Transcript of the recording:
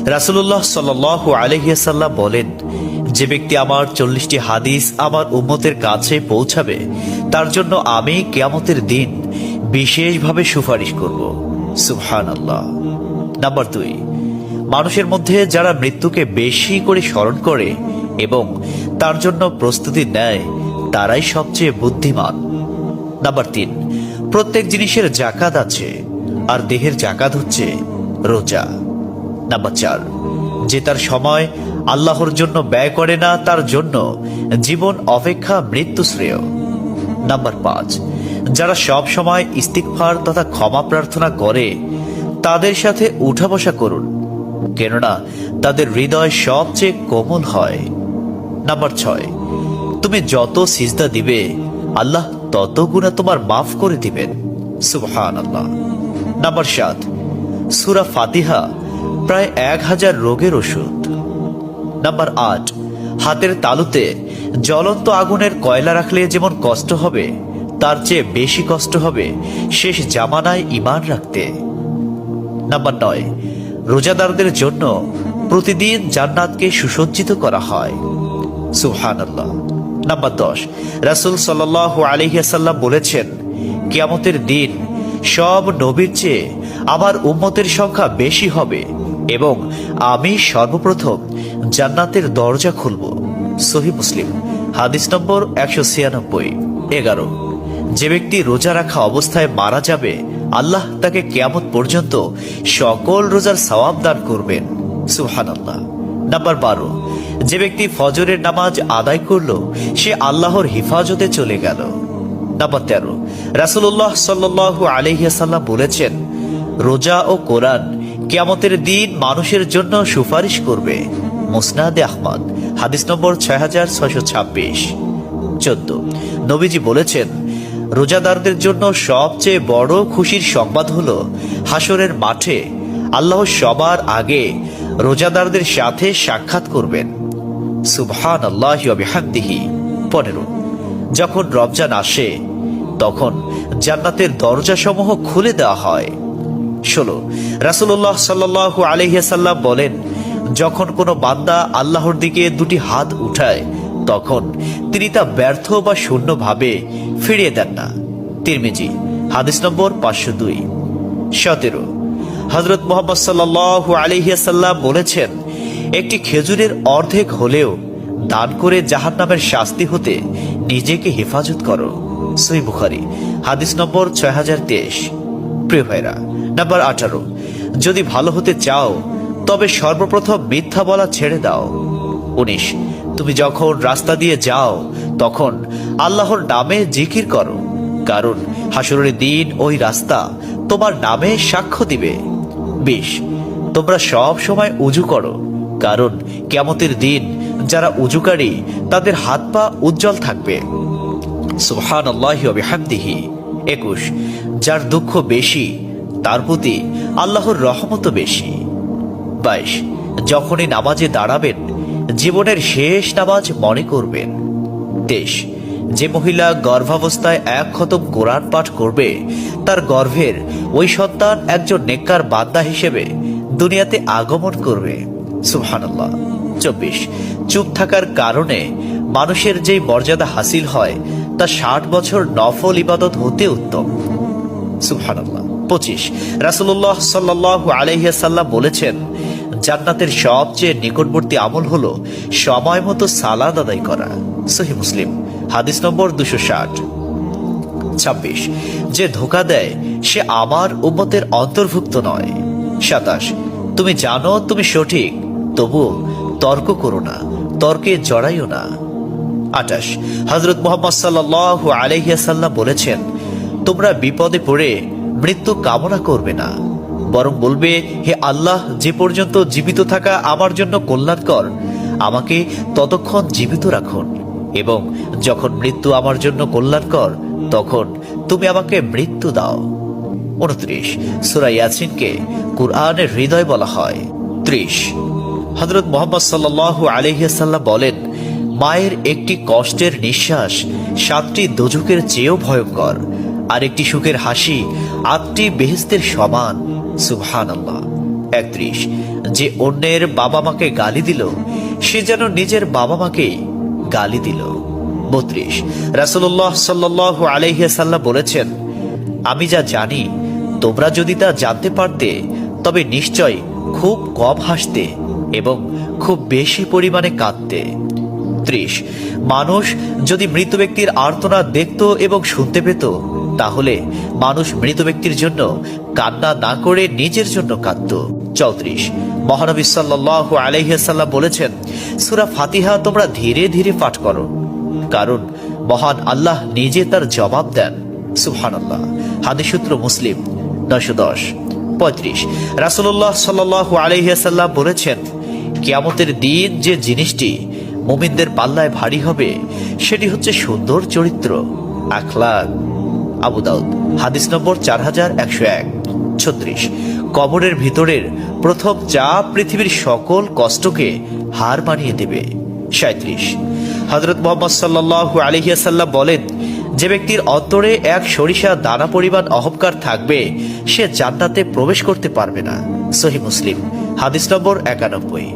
রাসূলুল্লাহ সাল্লাল্লাহু আলাইহি ওয়াসাল্লাম বলেন, যে ব্যক্তি আমার 40টি হাদিস আমার উম্মতের কাছে পৌঁছাবে তার জন্য আমি কিয়ামতের দিন বিশেষভাবে সুপারিশ করব। সুবহানাল্লাহ। নাম্বার 2, মানুষের মধ্যে যারা মৃত্যুকে বেশি করে স্মরণ করে এবং তার জন্য প্রস্তুতি নেয় তারাই সবচেয়ে বুদ্ধিমান। নাম্বার 3, প্রত্যেক জিনিসের জাকাত আছে, আর দেহের জাকাত হচ্ছে রোজা। নাম্বার 4, যে তার সময় আল্লাহর জন্য ব্যয় করে না তার জন্য জীবন অপেক্ষা মৃত্যু শ্রেয়। নাম্বার 5, যারা সব সময় ইস্তিগফার তথা ক্ষমা প্রার্থনা করে তাদের সাথে উঠা বসা করুন, কেননা তাদের হৃদয় সবচেয়ে কোমল হয়। নাম্বার 6, তুমি যত সিজদা দিবে আল্লাহ তত গুণা তোমার মাফ করে দিবেন। সুবহানাল্লাহ। নাম্বার 7, সূরা ফাতিহা প্রায় 1000 রোগের ওষুধ। নাম্বার 8, হাতের তালুতে জ্বলন্ত আগুনের কয়লা রাখলে যেমন কষ্ট হবে তার চেয়ে বেশি কষ্ট হবে শেষ জামানায় ঈমান রাখতে। নাম্বার 9, রোজাদারদের জন্য প্রতিদিন জান্নাতকে সুসজ্জিত করা হয়। সুবহানাল্লাহ। নাম্বার 10, রাসূল সাল্লাল্লাহু আলাইহি ওয়াসাল্লাম বলেছেন, কিয়ামতের দিন সব নবীর চেয়ে আমার উম্মতের সংখ্যা বেশি হবে এবং আমি সর্বপ্রথম জান্নাতের দরজা খুলব। সহিহ মুসলিম, হাদিস নম্বর 196। 11, যে ব্যক্তি রোজা রাখা অবস্থায় মারা যাবে আল্লাহ তাকে কিয়ামত পর্যন্ত সকল রোজার সওয়াব দান করবেন। সুবহানাল্লাহ। নাম্বার 12, যে ব্যক্তি ফজরের নামাজ আদায় করলো সে আল্লাহর হিফাজতে চলে গেল। নাম্বার 13, রাসূলুল্লাহ সাল্লাল্লাহু আলাইহি ওয়াসাল্লাম বলেছেন, রোজা ও কোরআন কিয়ামতের দিন মানুষের জন্য সুপারিশ করবে। মুসনাদে আহমদ, হাদিস নম্বর 6626। 14, নবীজি বলেছেন, রোজাদারদের জন্য সবচেয়ে বড় খুশির সংবাদ হলো হাসরের মাঠে আল্লাহ সবার আগে রোজাদারদের সাথে সাক্ষাৎ করবেন। সুবহানাল্লাহি ওয়া বিহামদিহি। 15, যখন রমজান আসে তখন জান্নাতের দরজাসমূহ খুলে দেওয়া হয়। 16, রাসূলুল্লাহ সাল্লাল্লাহু আলাইহি ওয়াসাল্লাম বলেন, যখন কোনো বান্দা আল্লাহর দিকে দুটি হাত উঠায় তখন তিনি তা ব্যর্থ বা শূন্যভাবে ফিরিয়ে দেন না। তিরমিজি, হাদিস নম্বর 502। 17, হযরত মুহাম্মদ সাল্লাল্লাহু আলাইহি ওয়াসাল্লাম বলেছেন, একটি খেজুরের অর্ধেক হলেও দান করে জাহান্নামের শাস্তি হতে নিজেকে হেফাজত করো। সহিহ বুখারী, হাদিস নম্বর 6023। প্রিয় ভাইরা, নাম্বার 18, যদি ভালো হতে চাও তবে সর্বপ্রথম মিথ্যা বলা ছেড়ে দাও। 19, তুমি যখন রাস্তা দিয়ে যাও তখন আল্লাহর নামে জিকির করো, কারণ হাসরের দিন ওই রাস্তা তোমার নামে সাক্ষ্য দিবে। 20, তোমরা সব সময় উজু করো, কারণ কিয়ামতের দিন যারা উজুকারী তাদের হাত পা উজ্জ্বল থাকবে। সুবহানাল্লাহি ওয়া বিহামদিহি। 21, যার দুঃখ বেশি তার প্রতি আল্লাহর রহমত বেশি। 22, যখনই নামাজে দাঁড়াবেন জীবনের শেষ নামাজ মনে করবেন। 23, যে মহিলা গর্ভাবস্থায় 1 খতম কোরআন পাঠ করবে তার গর্ভের ওই সন্তান একজন নেককার বান্দা হিসেবে দুনিয়াতে আগমন করবে। সুবহানাল্লাহ। 24, চুপ থাকার কারণে মানুষের যে মর্যাদা হাসিল হয় তা 60 বছর নফল ইবাদত হতে উত্তম। সুবহানাল্লাহ। 25, রাসূলুল্লাহ সাল্লাল্লাহু আলাইহি ওয়াসাল্লাম বলেছেন, জান্নাতের সবচেয়ে নিকটবর্তী আমল হলো সময় মতো সালাত আদায় করা। সহিহ মুসলিম, হাদিস নম্বর 260। 26, যে ধোঁকা দেয় সে আমার উম্মতের অন্তর্ভুক্ত নয়। 27, তুমি জানো তুমি সঠিক, তবু তর্ক করো না, তর্কে জড়াইও না। 28, হযরত মুহাম্মদ সাল্লাল্লাহু আলাইহি ওয়াসাল্লাম বলেছেন, তোমরা বিপদে পড়ে মৃত্যু কামনা করবে না, বরং বলবে, হে আল্লাহ, যে পর্যন্ত জীবিত থাকা আমার জন্য কল্যাণকর আমাকে ততক্ষণ জীবিত রাখুন, এবং যখন মৃত্যু আমার জন্য কল্যাণকর তখন তুমি আমাকে মৃত্যু দাও। 29, সূরা ইয়াসিনকে কুরআনের হৃদয় বলা হয়। 30, হযরত মুহাম্মদ সাল্লাল্লাহু আলাইহি ওয়াসাল্লাম বলেন, মায়ের একটি কষ্টের নিঃশ্বাস 7টি দোজখের চেয়েও ভয়ঙ্কর, আর একটি সুখের হাসি 8টি বেহেশতের সমান। সুবহানাল্লাহ। 31, যে অন্যের বাবা মাকে গালি দিল সে যেন নিজের বাবা মাকেই গালি দিল। 32, রাসূলুল্লাহ সাল্লাল্লাহু আলাইহি ওয়াসাল্লাম বলেছেন, আমি যা জানি তোমরা যদি তা জানতে পারতে তবে নিশ্চয় খুব কম হাসতে এবং খুব বেশি পরিমাণে কাঁদতে। 30, মানুষ যদি মৃত ব্যক্তির আর্তনাদ দেখত এবং শুনতে পেত তাহলে মানুষ মৃত ব্যক্তির জন্য কান্না না করে নিজের জন্য কাঁদত। 34, মহানবী সাল্লাল্লাহু আলাইহি ওয়াসাল্লাম বলেছেন, সূরা ফাতিহা তোমরা ধীরে ধীরে পাঠ করো, কারণ মহান আল্লাহ নিজে তার জবাব দেন। সুবহানাল্লাহ। হাদিস সূত্র মুসলিম 910। 35, রাসূলুল্লাহ সাল্লাল্লাহু আলাইহি ওয়াসাল্লাম বলেছেন, কিয়ামতের দিন যে জিনিসটি মুমিনদের পাল্লায় ভারী হবে সেটি হচ্ছে সুন্দর চরিত্র, আখলাক। আবু দাউদ হাদিস নম্বর 4101। 36, কবরের ভিতরের প্রথম চাপ পৃথিবীর সকল কষ্টকে হার মানিয়ে দেবে। 37, হযরত মুহাম্মদ সাল্লাল্লাহু আলাইহি ওয়াসাল্লাম বলেন, যে ব্যক্তির অন্তরে এক সরিষা দানা পরিমাণ অহংকার থাকবে সে জান্নাতে প্রবেশ করতে পারবে না। সহিহ মুসলিম হাদিস নম্বর 91।